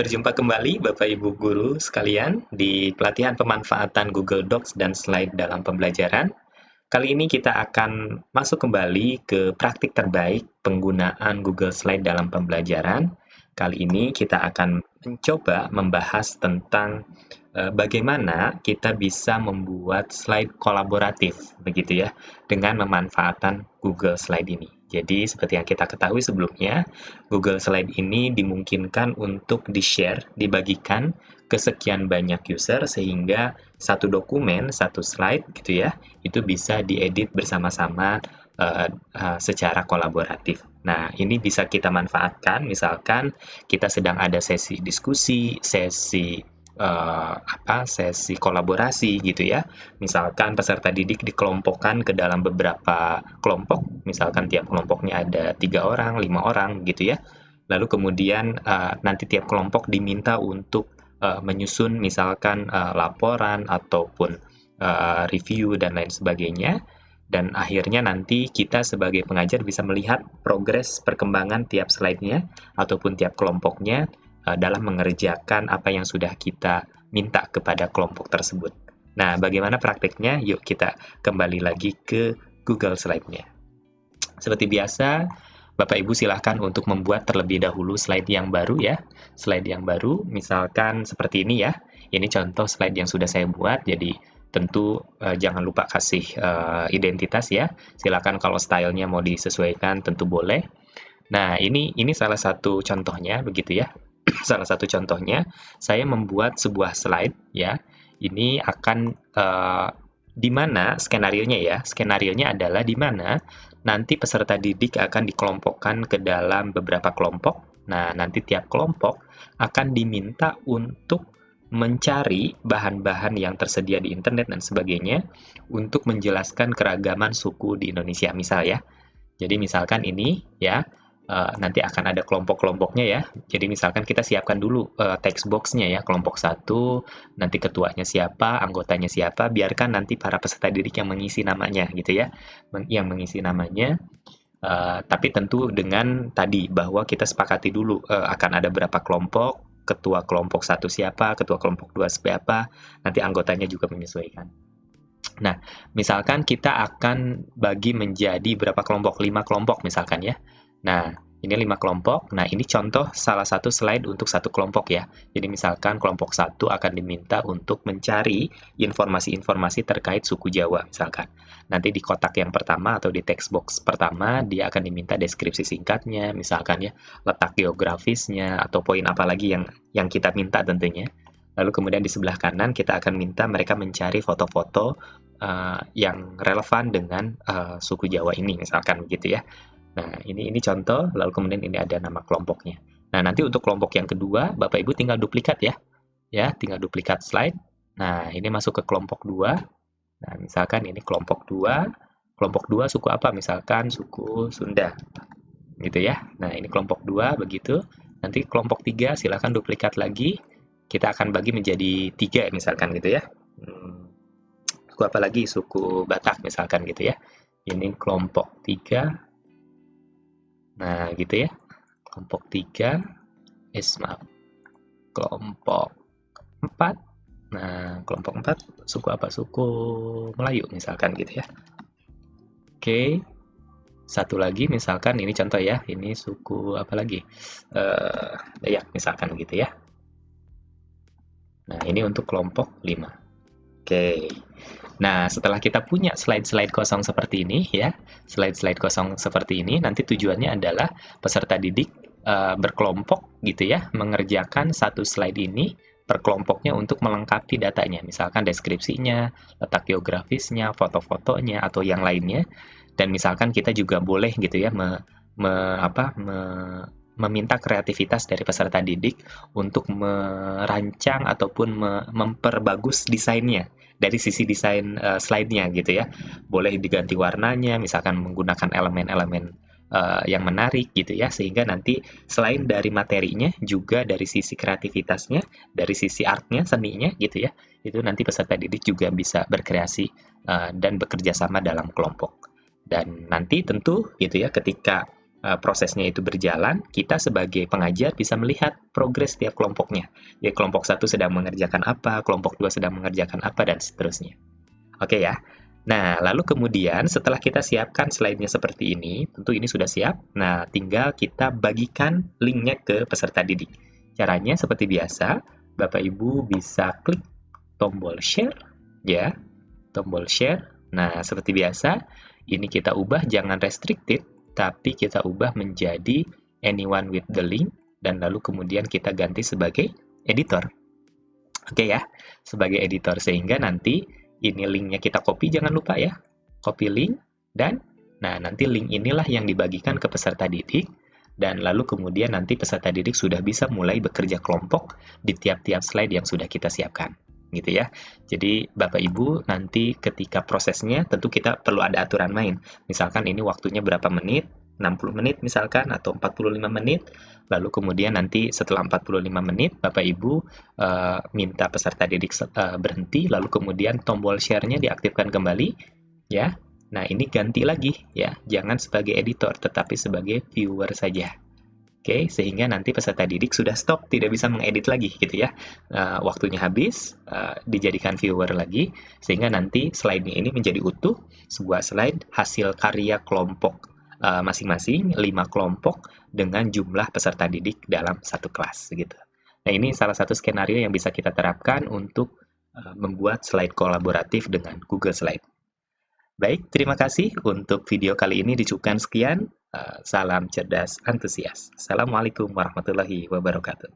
Berjumpa kembali Bapak Ibu guru sekalian di pelatihan pemanfaatan Google Docs dan slide dalam pembelajaran. Kali ini kita akan masuk kembali ke praktik terbaik penggunaan Google Slide dalam pembelajaran. Kali ini kita akan mencoba membahas tentang bagaimana kita bisa membuat slide kolaboratif begitu ya dengan memanfaatkan Google Slide ini. Jadi seperti yang kita ketahui sebelumnya, Google Slide ini dimungkinkan untuk di-share, dibagikan ke sekian banyak user sehingga satu dokumen, satu slide gitu ya, itu bisa diedit bersama-sama secara kolaboratif. Nah, ini bisa kita manfaatkan misalkan kita sedang ada sesi diskusi, sesi kolaborasi gitu ya. Misalkan peserta didik dikelompokkan ke dalam beberapa kelompok, misalkan tiap kelompoknya ada 3 orang, 5 orang gitu ya. Lalu kemudian nanti tiap kelompok diminta untuk menyusun misalkan laporan ataupun review dan lain sebagainya. Dan akhirnya nanti kita sebagai pengajar bisa melihat progres perkembangan tiap slide-nya ataupun tiap kelompoknya dalam mengerjakan apa yang sudah kita minta kepada kelompok tersebut. Nah, bagaimana praktiknya? Yuk kita kembali lagi ke Google Slide-nya. Seperti biasa, Bapak Ibu silahkan untuk membuat terlebih dahulu slide yang baru ya. Slide yang baru, misalkan seperti ini ya. Ini contoh slide yang sudah saya buat, jadi tentu jangan lupa kasih identitas ya. Silakan kalau stylenya mau disesuaikan tentu boleh. Nah, ini salah satu contohnya begitu ya. Salah satu contohnya, saya membuat sebuah slide ya. Ini akan di mana skenarionya ya. Skenarionya adalah di mana nanti peserta didik akan dikelompokkan ke dalam beberapa kelompok. Nah, nanti tiap kelompok akan diminta untuk mencari bahan-bahan yang tersedia di internet dan sebagainya untuk menjelaskan keragaman suku di Indonesia misal ya. Jadi misalkan ini ya. Nanti akan ada kelompok-kelompoknya ya. Jadi misalkan kita siapkan dulu text box-nya ya, kelompok 1, nanti ketuanya siapa, anggotanya siapa, biarkan nanti para peserta didik yang mengisi namanya gitu ya. Yang mengisi namanya, tapi tentu dengan tadi bahwa kita sepakati dulu akan ada berapa kelompok, ketua kelompok 1 siapa, ketua kelompok 2 siapa, nanti anggotanya juga menyesuaikan. Nah, misalkan kita akan bagi menjadi berapa kelompok, 5 kelompok misalkan ya. Nah, ini 5 kelompok. Nah, ini contoh salah satu slide untuk satu kelompok ya. Jadi misalkan kelompok 1 akan diminta untuk mencari informasi-informasi terkait suku Jawa misalkan. Nanti di kotak yang pertama atau di text box pertama, dia akan diminta deskripsi singkatnya, misalkan ya, letak geografisnya, atau poin apa lagi yang kita minta tentunya. Lalu kemudian di sebelah kanan kita akan minta mereka mencari foto-foto yang relevan dengan suku Jawa ini misalkan begitu ya. Nah, ini contoh, lalu kemudian ini ada nama kelompoknya. Nah, nanti untuk kelompok yang kedua, Bapak Ibu tinggal duplikat ya. Ya, tinggal duplikat slide. Nah, ini masuk ke kelompok 2. Nah, misalkan ini kelompok 2. Kelompok 2 suku apa? Misalkan suku Sunda. Gitu ya. Nah, ini kelompok 2 begitu. Nanti kelompok 3 silakan duplikat lagi. Kita akan bagi menjadi 3 misalkan gitu ya. Suku apa lagi? Suku Batak misalkan gitu ya. Ini kelompok 3. Nah, gitu ya. Kelompok 3, maaf. Kelompok 4. Nah, kelompok 4, suku apa? Suku Melayu, misalkan gitu ya. Oke. Satu lagi, misalkan ini contoh ya. Ini suku apa lagi? Dayak, misalkan gitu ya. Nah, ini untuk kelompok 5. Oke. Nah, setelah kita punya slide-slide kosong seperti ini ya, slide-slide kosong seperti ini, nanti tujuannya adalah peserta didik berkelompok gitu ya, mengerjakan satu slide ini per kelompoknya untuk melengkapi datanya, misalkan deskripsinya, letak geografisnya, foto-fotonya, atau yang lainnya. Dan misalkan kita juga boleh gitu ya, meminta kreativitas dari peserta didik untuk merancang ataupun memperbagus desainnya dari sisi desain slide-nya gitu ya. Boleh diganti warnanya, misalkan menggunakan elemen-elemen yang menarik gitu ya, sehingga nanti selain dari materinya juga dari sisi kreativitasnya, dari sisi art-nya, seninya gitu ya, itu nanti peserta didik juga bisa berkreasi dan bekerja sama dalam kelompok. Dan nanti tentu gitu ya, ketika prosesnya itu berjalan, kita sebagai pengajar bisa melihat progres tiap kelompoknya. Ya, kelompok 1 sedang mengerjakan apa, kelompok 2 sedang mengerjakan apa, dan seterusnya. Oke ya. Nah, lalu kemudian setelah kita siapkan slide-nya seperti ini, tentu ini sudah siap. Nah, tinggal kita bagikan link-nya ke peserta didik. Caranya seperti biasa, Bapak Ibu bisa klik tombol share, ya, tombol share. Nah, seperti biasa, ini kita ubah jangan restricted, tapi kita ubah menjadi anyone with the link, dan lalu kemudian kita ganti sebagai editor. Oke ya, sebagai editor, sehingga nanti ini linknya kita copy, jangan lupa ya, copy link, dan nah nanti link inilah yang dibagikan ke peserta didik, dan lalu kemudian nanti peserta didik sudah bisa mulai bekerja kelompok di tiap-tiap slide yang sudah kita siapkan, gitu ya. Jadi Bapak Ibu nanti ketika prosesnya tentu kita perlu ada aturan main, misalkan ini waktunya berapa menit, 60 menit misalkan, atau 45 menit, lalu kemudian nanti setelah 45 menit, Bapak Ibu minta peserta didik berhenti, lalu kemudian tombol share-nya diaktifkan kembali, ya. Nah, ini ganti lagi, ya, jangan sebagai editor, tetapi sebagai viewer saja. Oke, sehingga nanti peserta didik sudah stop, tidak bisa mengedit lagi, gitu ya. Waktunya habis, dijadikan viewer lagi, sehingga nanti slide-nya ini menjadi utuh, sebuah slide hasil karya kelompok masing-masing 5 kelompok dengan jumlah peserta didik dalam satu kelas gitu. Nah, ini salah satu skenario yang bisa kita terapkan untuk membuat slide kolaboratif dengan Google Slide. Baik, terima kasih untuk video kali ini dicukupkan sekian. Salam cerdas antusias. Assalamualaikum warahmatullahi wabarakatuh.